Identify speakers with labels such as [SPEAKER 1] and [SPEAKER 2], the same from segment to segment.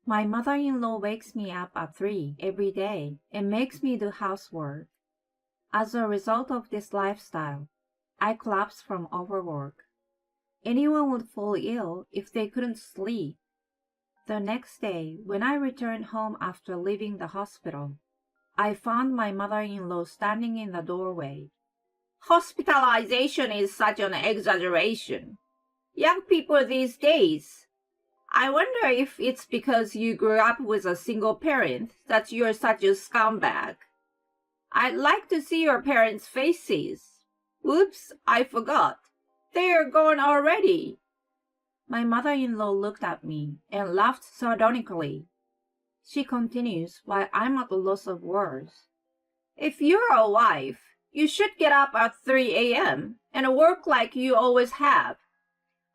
[SPEAKER 1] My mother-in-law wakes me up at 3 every day and makes me do housework. As a result of this lifestyle, I collapse from overwork. Anyone would fall ill if they couldn't sleep. The next day, when I returned home after leaving the hospital, I found my mother-in-law standing in the doorway. Hospitalization is such an exaggeration. Young people these days. I wonder if it's because you grew up with a single parent that you're such a scumbag. I'd like to see your parents' faces. Oops, I forgot. They're gone already. My mother-in-law looked at me and laughed sardonically. She continues while I'm at a loss of words. If you're a wife, you should get up at 3 a.m. and work like you always have.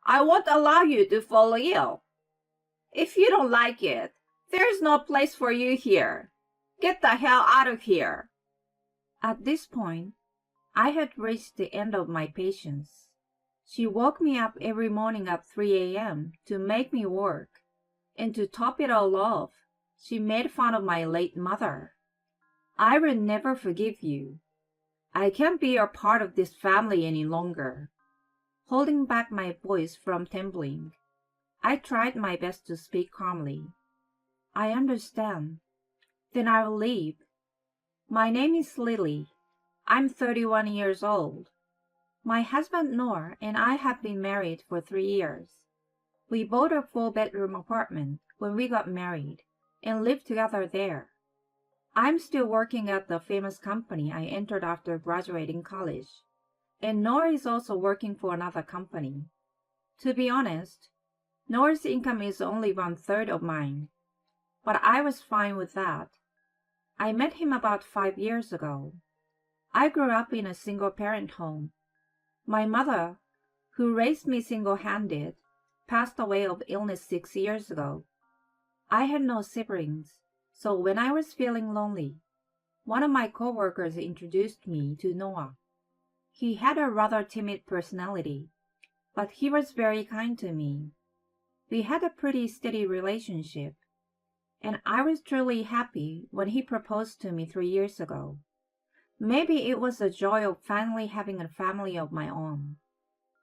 [SPEAKER 1] I won't allow you to fall ill. If you don't like it, there's no place for you here. Get the hell out of here. At this point, I had reached the end of my patience. She woke me up every morning at 3 a.m. to make me work, and to top it all off, she made fun of my late mother. I will never forgive you. I can't be a part of this family any longer. Holding back my voice from trembling, I tried my best to speak calmly. I understand. Then I will leave. My name is Lily. I'm 31 years old. My husband Noor and I have been married for 3 years. We bought a 4-bedroom apartment when we got married and live together there. I'm still working at the famous company I entered after graduating college, and Noor is also working for another company. To be honest, Noor's income is only 1/3 of mine, but I was fine with that. I met him about 5 years ago. I grew up in a single-parent home. My mother, who raised me single-handed, passed away of illness 6 years ago. I had no siblings, so when I was feeling lonely, one of my coworkers introduced me to Noah. He had a rather timid personality, but he was very kind to me. We had a pretty steady relationship, and I was truly happy when he proposed to me 3 years ago. Maybe it was the joy of finally having a family of my own.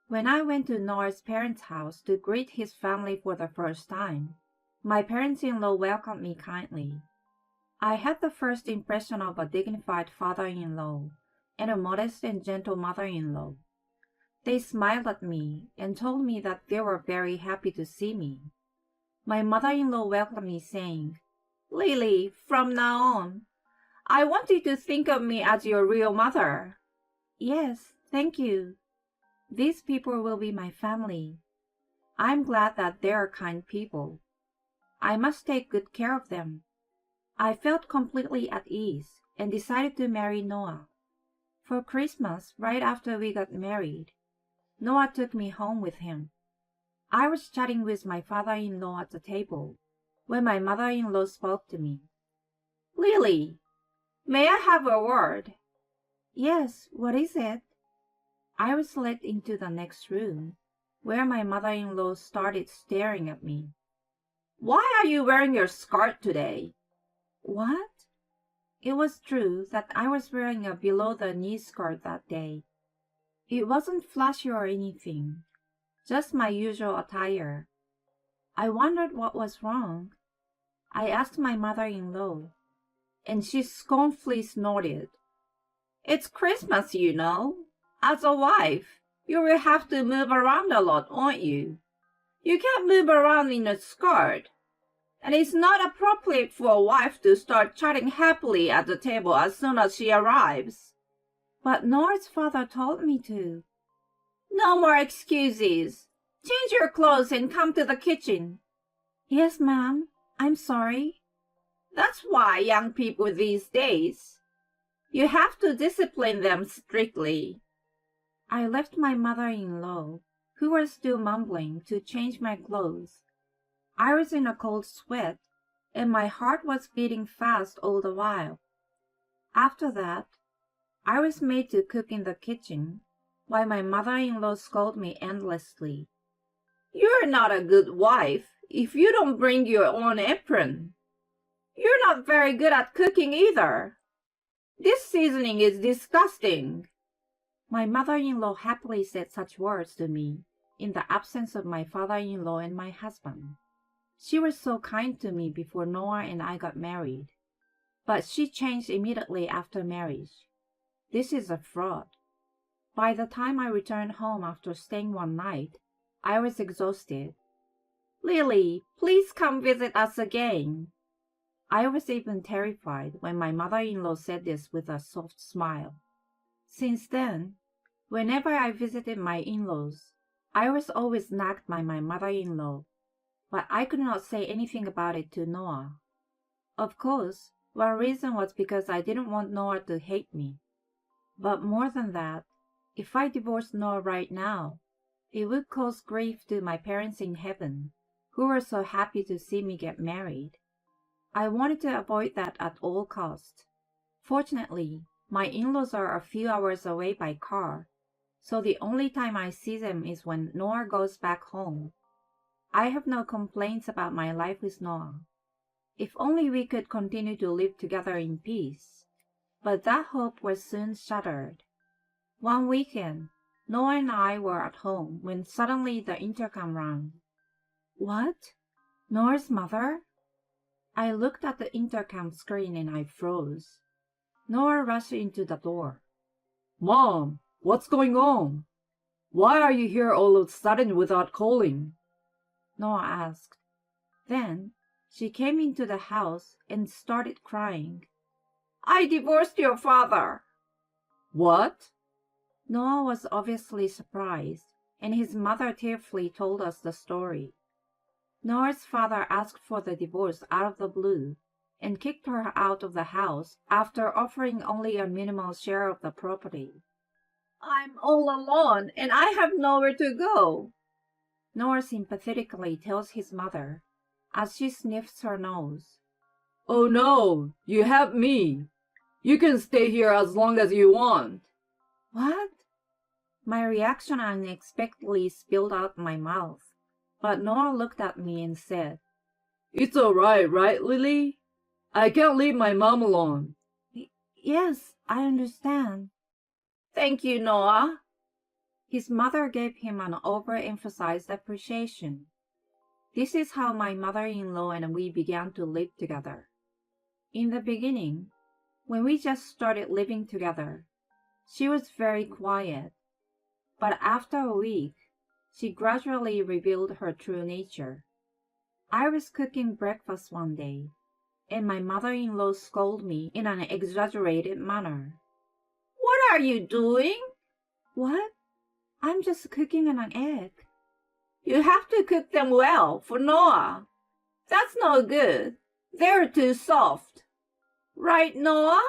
[SPEAKER 1] When I went to Noah's parents' house to greet his family for the first time, my parents-in-law welcomed me kindly. I had the first impression of a dignified father-in-law and a modest and gentle mother-in-law. They smiled at me and told me that they were very happy to see me. My mother-in-law welcomed me saying, "Lily, from now on, I want you to think of me as your real mother." "Yes, thank you. These people will be my family. I'm glad that they are kind people. I must take good care of them." I felt completely at ease and decided to marry Noah. For Christmas, right after we got married, Noah took me home with him. I was chatting with my father-in-law at the table when my mother-in-law spoke to me. "Lily, may I have a word?" "Yes, what is it?" I was led into the next room, where my mother-in-law started staring at me. "Why are you wearing your skirt today?" "What?" It was true that I was wearing a below-the-knee skirt that day. It wasn't flashy or anything, just my usual attire. I wondered what was wrong. I asked my mother-in-law, and she scornfully snorted. "It's Christmas, you know. As a wife, you will have to move around a lot, won't you? You can't move around in a skirt. And it's not appropriate for a wife to start chatting happily at the table as soon as she arrives." "But Nora's father told me to." "No more excuses. Change your clothes and come to the kitchen." "Yes, ma'am. I'm sorry." That's why young people these days, you have to discipline them strictly. I left my mother-in-law, who was still mumbling, to change my clothes. I was in a cold sweat, and my heart was beating fast all the while. After that, I was made to cook in the kitchen, while my mother-in-law scolded me endlessly. "You're not a good wife. if you don't bring your own apron? You're not very good at cooking either. This seasoning is disgusting. My mother-in-law happily said such words to me in the absence of my father-in-law and my husband. She was so kind to me before Noah and I got married, but she changed immediately after marriage. This is a fraud. By the time I returned home after staying one night, I was exhausted. Lily, please come visit us again. I was even terrified when my mother-in-law said this with a soft smile. Since then, whenever I visited my in-laws, I was always nagged by my mother-in-law, but I could not say anything about it to Noah. Of course, one reason was because I didn't want Noah to hate me. But more than that, if I divorced Noah right now, it would cause grief to my parents in heaven, who were so happy to see me get married. I wanted to avoid that at all costs. Fortunately, my in-laws are a few hours away by car, so the only time I see them is when Noah goes back home. I have no complaints about my life with Noah. If only we could continue to live together in peace. But that hope was soon shattered. One weekend, Noah and I were at home when suddenly the intercom rang. What? Noah's mother? I looked at the intercom screen and I froze. Noah rushed into the door. Mom, what's going on? Why are you here all of a sudden without calling? Noah asked. Then she came into the house and started crying. I divorced your father. What? Noah was obviously surprised, and his mother tearfully told us the story. Noah's father asked for the divorce out of the blue and kicked her out of the house after offering only a minimal share of the property. I'm all alone and I have nowhere to go. Noah sympathetically tells his mother as she sniffs her nose. Oh no, you have me. You can stay here as long as you want. What? My reaction unexpectedly spilled out my mouth, but Noah looked at me and said, It's all right, right, Lily? I can't leave my mom alone. Yes, I understand. Thank you, Noah. His mother gave him an overemphasized appreciation. This is how my mother-in-law and we began to live together. In the beginning, when we just started living together, she was very quiet. But after a week, she gradually revealed her true nature. I was cooking breakfast one day, and my mother-in-law scolded me in an exaggerated manner. What are you doing? What? I'm just cooking an egg. You have to cook them well for Noah. That's no good. They're too soft. Right, Noah?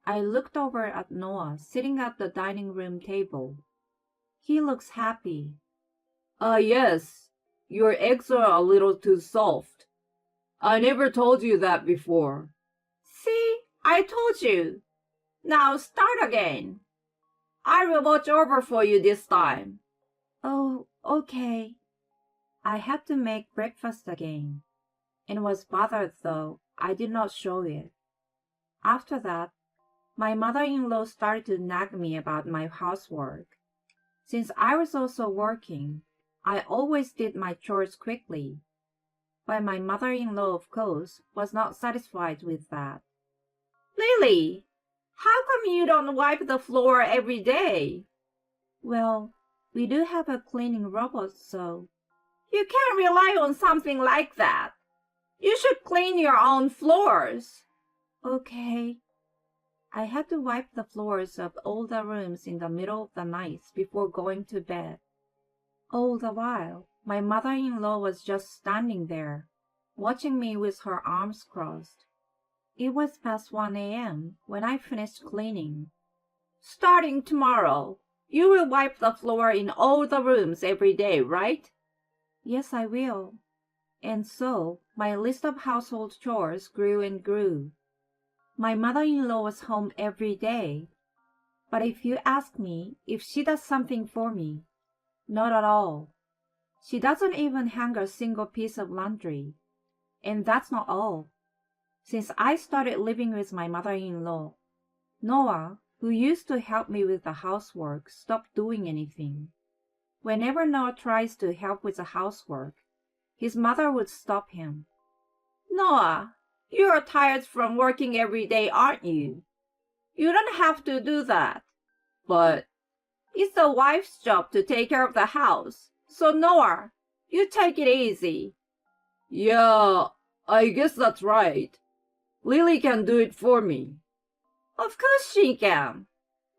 [SPEAKER 1] I looked over at Noah sitting at the dining room table. He looks happy. Yes. Your eggs are a little too soft. I never told you that before. See, I told you. Now start again. I will watch over for you this time. Oh, okay. I had to make breakfast again, and was bothered though I did not show it. After that, my mother-in-law started to nag me about my housework. Since I was also working, I always did my chores quickly. But my mother-in-law, of course, was not satisfied with that. Lily, how come you don't wipe the floor every day? Well, we do have a cleaning robot, so... You can't rely on something like that. You should clean your own floors. Okay. I had to wipe the floors of all the rooms in the middle of the night before going to bed. All the while, my mother-in-law was just standing there, watching me with her arms crossed. It was past 1 a.m. when I finished cleaning. Starting tomorrow, you will wipe the floor in all the rooms every day, right? Yes, I will. And so, my list of household chores grew and grew. My mother-in-law was home every day. But if you ask me if she does something for me, not at all. She doesn't even hang a single piece of laundry. And that's not all. Since I started living with my mother-in-law, Noah, who used to help me with the housework, stopped doing anything. Whenever Noah tries to help with the housework, his mother would stop him. Noah, you are tired from working every day, aren't you? You don't have to do that. But it's the wife's job to take care of the house. So Noah, you take it easy. Yeah, I guess that's right. Lily can do it for me. Of course she can.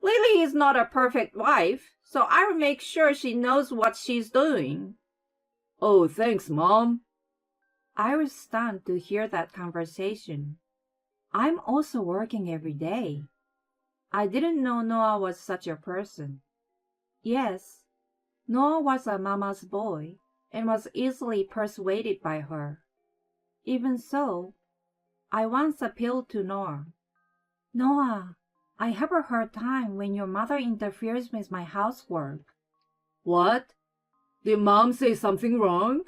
[SPEAKER 1] Lily is not a perfect wife, so I will make sure she knows what she's doing. Oh, thanks, Mom. I was stunned to hear that conversation. I'm also working every day. I didn't know Noah was such a person. Yes, Noah was a mama's boy and was easily persuaded by her. Even so, I once appealed to Noah. Noah, I have a hard time when your mother interferes with my housework. What? Did Mom say something wrong?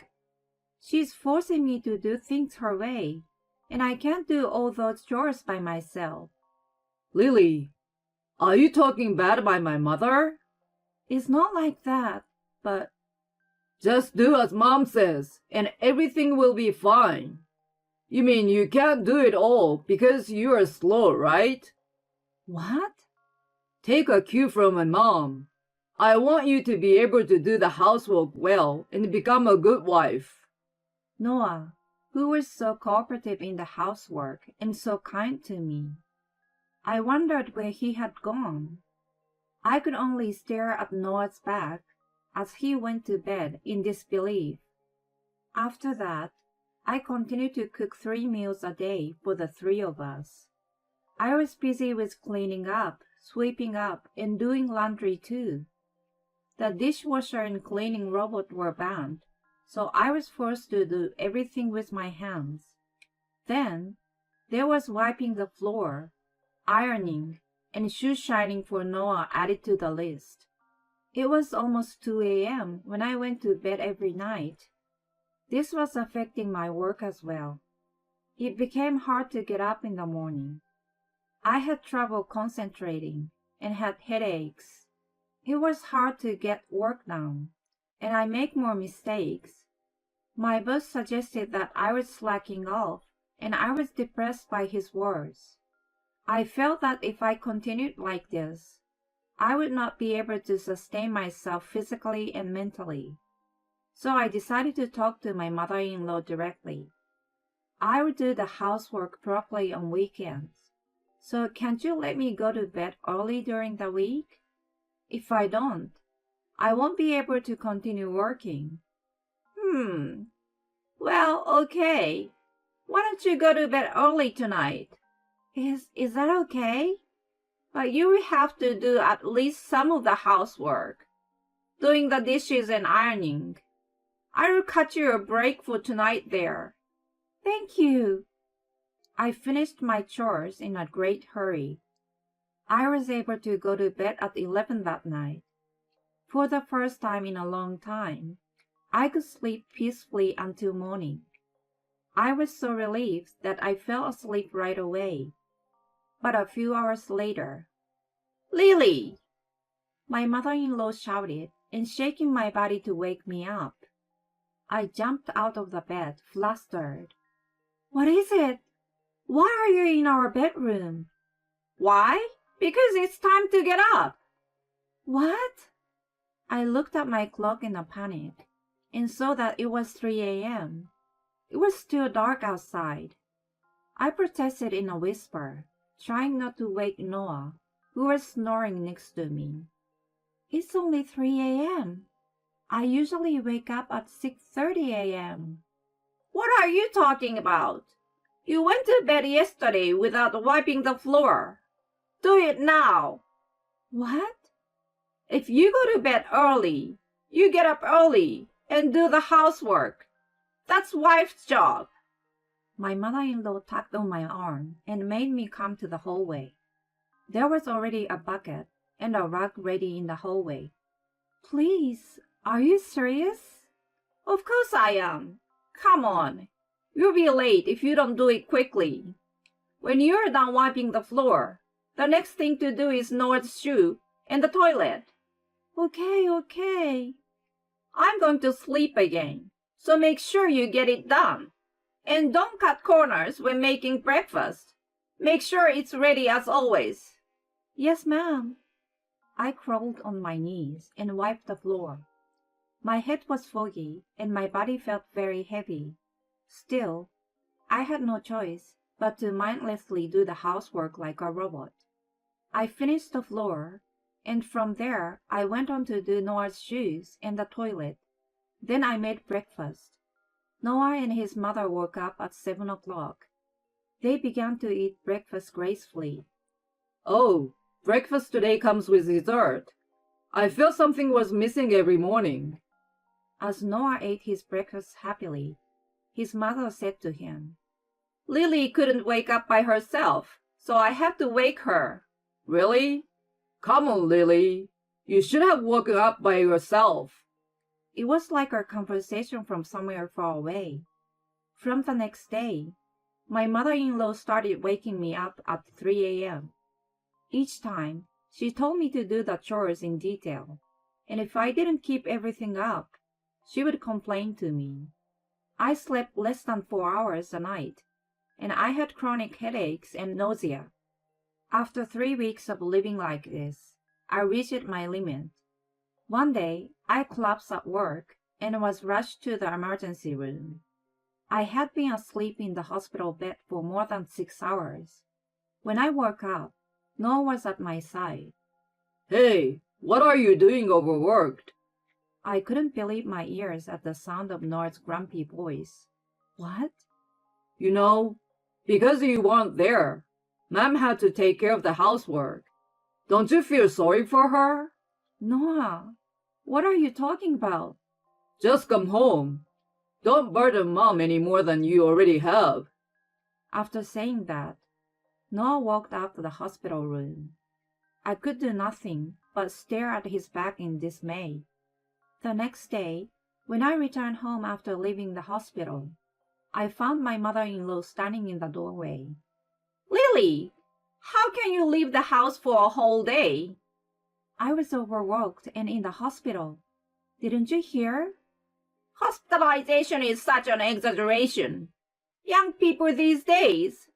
[SPEAKER 1] She's forcing me to do things her way, and I can't do all those chores by myself. Lily, are you talking bad about my mother? It's not like that, but... Just do as Mom says, and everything will be fine. You mean you can't do it all because you are slow, right? What? Take a cue from my mom. I want you to be able to do the housework well and become a good wife. Noah, who was so cooperative in the housework and so kind to me. I wondered where he had gone. I could only stare at Noah's back as he went to bed in disbelief. After that, I continued to cook 3 meals a day for the 3 of us. I was busy with cleaning up, sweeping up, and doing laundry too. The dishwasher and cleaning robot were banned, so I was forced to do everything with my hands. Then, there was wiping the floor, ironing, and shoe shining for Noah added to the list. It was almost 2 a.m. when I went to bed every night. This was affecting my work as well. It became hard to get up in the morning. I had trouble concentrating and had headaches. It was hard to get work done, and I make more mistakes. My boss suggested that I was slacking off, and I was depressed by his words. I felt that if I continued like this, I would not be able to sustain myself physically and mentally. So I decided to talk to my mother-in-law directly. I would do the housework properly on weekends. So can't you let me go to bed early during the week? If I don't, I won't be able to continue working. Well, okay. Why don't you go to bed early tonight? Is that okay? But you will have to do at least some of the housework, doing the dishes and ironing. I will cut you a break for tonight there. Thank you. I finished my chores in a great hurry. I was able to go to bed at 11 that night. For the first time in a long time, I could sleep peacefully until morning. I was so relieved that I fell asleep right away. But a few hours later, Lily! My mother-in-law shouted and shaking my body to wake me up. I jumped out of the bed, flustered. What is it? Why are you in our bedroom? Why? Because it's time to get up. What? I looked at my clock in a panic and saw that it was 3 a.m. It was still dark outside. I protested in a whisper, trying not to wake Noah, who was snoring next to me. It's only 3 a.m. I usually wake up at 6:30 a.m. What are you talking about? You went to bed yesterday without wiping the floor. Do it now. What? If you go to bed early, you get up early and do the housework. That's wife's job. My mother-in-law tugged on my arm and made me come to the hallway. There was already a bucket and a rug ready in the hallway. Please, are you serious? Of course I am. Come on. You'll be late if you don't do it quickly. When you're done wiping the floor, the next thing to do is Noah's shoe and the toilet. Okay. I'm going to sleep again, so make sure you get it done. And don't cut corners when making breakfast. Make sure it's ready as always. Yes, ma'am. I crawled on my knees and wiped the floor. My head was foggy and my body felt very heavy. Still, I had no choice but to mindlessly do the housework like a robot. I finished the floor, and from there I went on to do Noah's shoes and the toilet. Then I made breakfast. Noah and his mother woke up at 7 o'clock. They began to eat breakfast gracefully.
[SPEAKER 2] Oh, breakfast today comes with dessert. I felt something was missing every morning.
[SPEAKER 1] As Noah ate his breakfast happily, his mother said to him, Lily couldn't wake up by herself, so I had to wake her.
[SPEAKER 2] Really? Come on, Lily. You should have woken up by yourself.
[SPEAKER 1] It was like our conversation from somewhere far away. From the next day, my mother-in-law started waking me up at 3 a.m. Each time, she told me to do the chores in detail, and if I didn't keep everything up, she would complain to me. I slept less than 4 hours a night, and I had chronic headaches and nausea. After 3 weeks of living like this, I reached my limit. One day, I collapsed at work and was rushed to the emergency room. I had been asleep in the hospital bed for more than 6 hours. When I woke up, Noah was at my side.
[SPEAKER 2] Hey, what are you doing overworked?
[SPEAKER 1] I couldn't believe my ears at the sound of Noah's grumpy voice. What?
[SPEAKER 2] You know, because you weren't there, Mom had to take care of the housework. Don't you feel sorry for her?
[SPEAKER 1] Noah, what are you talking about?
[SPEAKER 2] Just come home. Don't burden Mom any more than you already have.
[SPEAKER 1] After saying that, Noah walked out to the hospital room. I could do nothing but stare at his back in dismay. The next day, when I returned home after leaving the hospital, I found my mother-in-law standing in the doorway. Lily, how can you leave the house for a whole day? I was overworked and in the hospital. Didn't you hear? Hospitalization is such an exaggeration. Young people these days.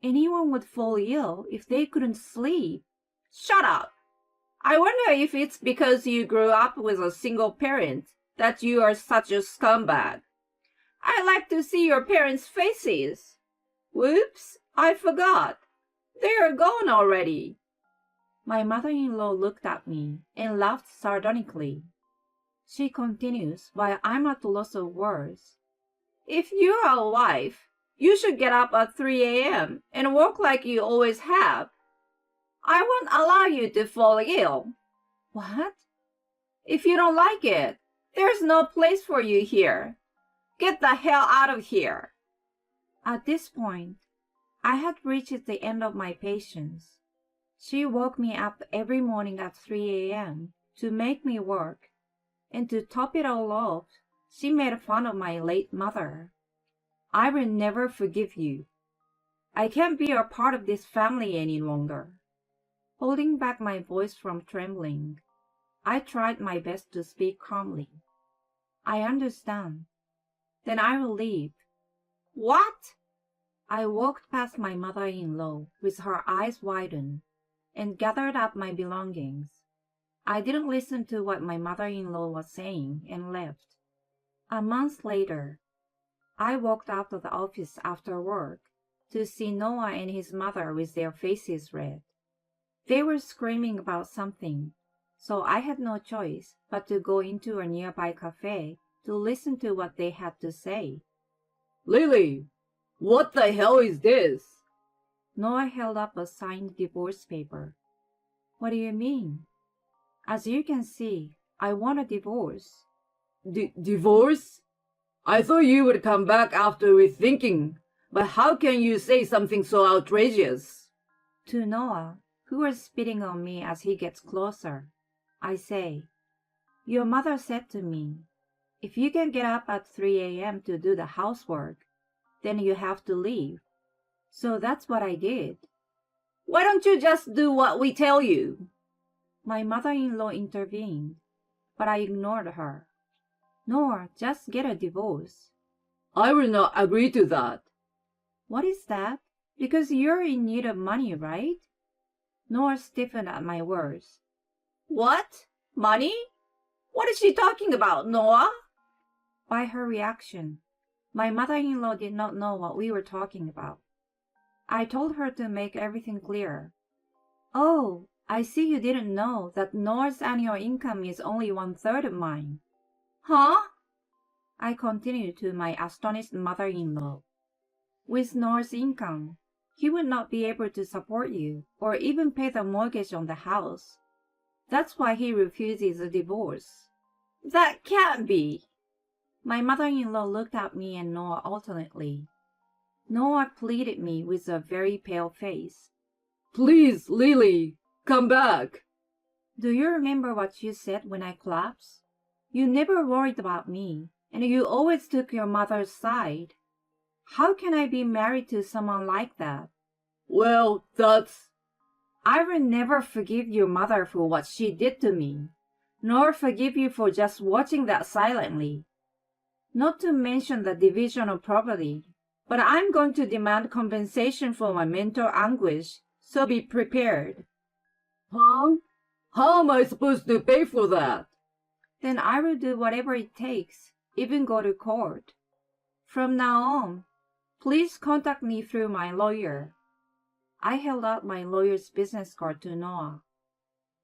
[SPEAKER 1] Anyone would fall ill if they couldn't sleep. Shut up. I wonder if it's because you grew up with a single parent that you are such a scumbag. I like to see your parents' faces. Whoops, I forgot. They are gone already. My mother-in-law looked at me and laughed sardonically. She continues while I'm at a loss of words. If you're a wife, you should get up at 3 a.m. and work like you always have. I won't allow you to fall ill. What? If you don't like it, there's no place for you here. Get the hell out of here. At this point, I had reached the end of my patience. She woke me up every morning at 3 a.m. to make me work, and to top it all off, she made fun of my late mother. I will never forgive you. I can't be a part of this family any longer. Holding back my voice from trembling, I tried my best to speak calmly. I understand. Then I will leave. What? I walked past my mother-in-law with her eyes widened and gathered up my belongings. I didn't listen to what my mother-in-law was saying and left. A month later, I walked out of the office after work to see Noah and his mother with their faces red. They were screaming about something, so I had no choice but to go into a nearby cafe to listen to what they had to say.
[SPEAKER 2] Lily, what the hell is this?
[SPEAKER 1] Noah held up a signed divorce paper. What do you mean? As you can see, I want a divorce.
[SPEAKER 2] Divorce? I thought you would come back after rethinking, but how can you say something so outrageous?
[SPEAKER 1] To Noah, who was spitting on me as he gets closer, I say, Your mother said to me, If you can get up at 3 a.m. to do the housework, then you have to leave. So that's what I did. Why don't you just do what we tell you? My mother-in-law intervened, but I ignored her. Nor just get a divorce.
[SPEAKER 2] I will not agree to that.
[SPEAKER 1] What is that? Because you're in need of money, right? Nor stiffened at my words. What? Money? What is she talking about, Noah? By her reaction, my mother-in-law did not know what we were talking about. I told her to make everything clear. Oh, I see you didn't know that Noah's annual income is only 1/3 of mine. Huh? I continued to my astonished mother-in-law. With Noah's income, he would not be able to support you or even pay the mortgage on the house. That's why he refuses a divorce. That can't be. My mother-in-law looked at me and Noah alternately. Noah pleaded me with a very pale face.
[SPEAKER 2] Please, Lily, come back.
[SPEAKER 1] Do you remember what you said when I collapsed? You never worried about me, and you always took your mother's side. How can I be married to someone like that?
[SPEAKER 2] Well, that's...
[SPEAKER 1] I will never forgive your mother for what she did to me, nor forgive you for just watching that silently. Not to mention the division of property, but I'm going to demand compensation for my mental anguish, so be prepared.
[SPEAKER 2] Huh? How am I supposed to pay for that?
[SPEAKER 1] Then I will do whatever it takes, even go to court. From now on, please contact me through my lawyer. I held out my lawyer's business card to Noah.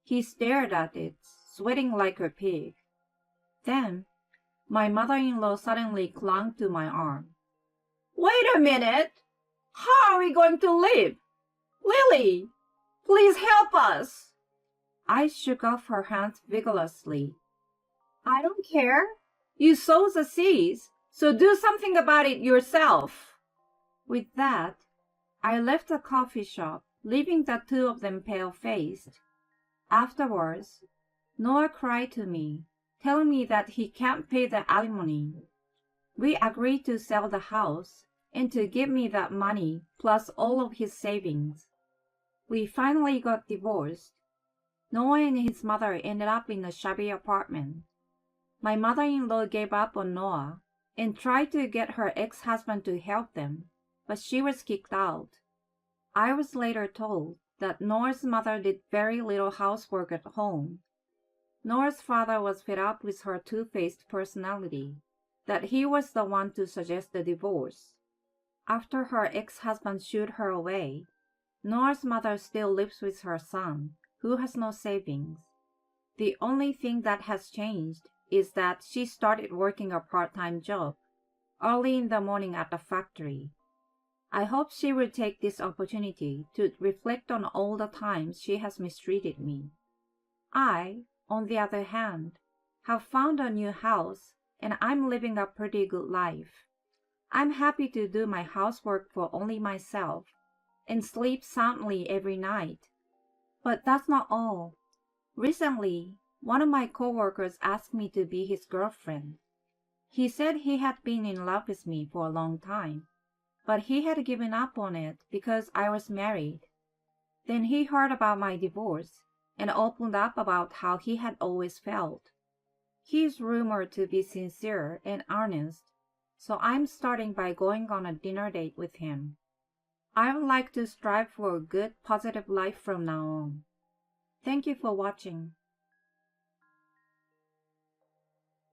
[SPEAKER 1] He stared at it, sweating like a pig. Then, my mother-in-law suddenly clung to my arm. Wait a minute! How are we going to live? Lily, please help us! I shook off her hands vigorously. I don't care. You sow the seeds, so do something about it yourself. With that, I left the coffee shop, leaving the two of them pale-faced. Afterwards, Noah cried to me, telling me that he can't pay the alimony. We agreed to sell the house and to give me that money plus all of his savings. We finally got divorced. Noah and his mother ended up in a shabby apartment. My mother-in-law gave up on Noah and tried to get her ex-husband to help them, but she was kicked out. I was later told that Noah's mother did very little housework at home. Noah's father was fed up with her two-faced personality, that he was the one to suggest the divorce. After her ex-husband shooed her away, Noah's mother still lives with her son, who has no savings. The only thing that has changed is that she started working a part-time job early in the morning at the factory. I hope she will take this opportunity to reflect on all the times she has mistreated me. I, on the other hand, have found a new house and I'm living a pretty good life. I'm happy to do my housework for only myself and sleep soundly every night. But that's not all. Recently, one of my coworkers asked me to be his girlfriend. He said he had been in love with me for a long time, but he had given up on it because I was married. Then he heard about my divorce and opened up about how he had always felt. He is rumored to be sincere and earnest, so I'm starting by going on a dinner date with him. I would like to strive for a good, positive life from now on. Thank you for watching.